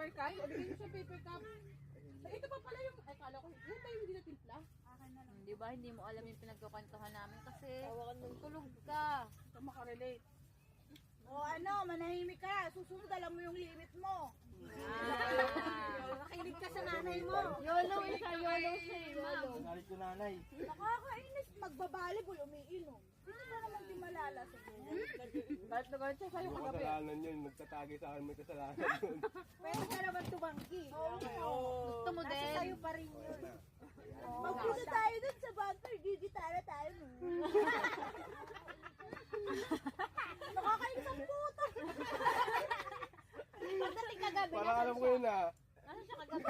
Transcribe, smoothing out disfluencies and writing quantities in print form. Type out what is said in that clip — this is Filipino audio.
paper cup. O, bigyan mo siya paper cup. Ay, ito pa pala yung, ay, kala ko, yun tayo hindi na timpla. Di ba, hindi mo alam yung pinagkukwentuhan namin kasi tulog ka. Ito makarelate. O ano, manahimik ka. Susunod, alam mo yung limit mo. Makinig ka sa nanay mo. YOLO isa, YOLO siya eh, ma'am. Nalit ko nanay. Nakakainis. Magbabalibol, umiinom. Hindi ba naman di malalasig mo? Kahit na kahit siya sa'yo Yung kagabi. kasalanan yun. Magtatagi sa akin may kasalanan yun. Pwede ka naman tumanggi. Gusto mo Nasa din? sa'yo pa rin yun. Magpunta tayo dun sa bunker, gigitara tayo. Nakakainis ang puto. Pagdating kagabi, Parang alam ko yun ah. nasa siya kagabi?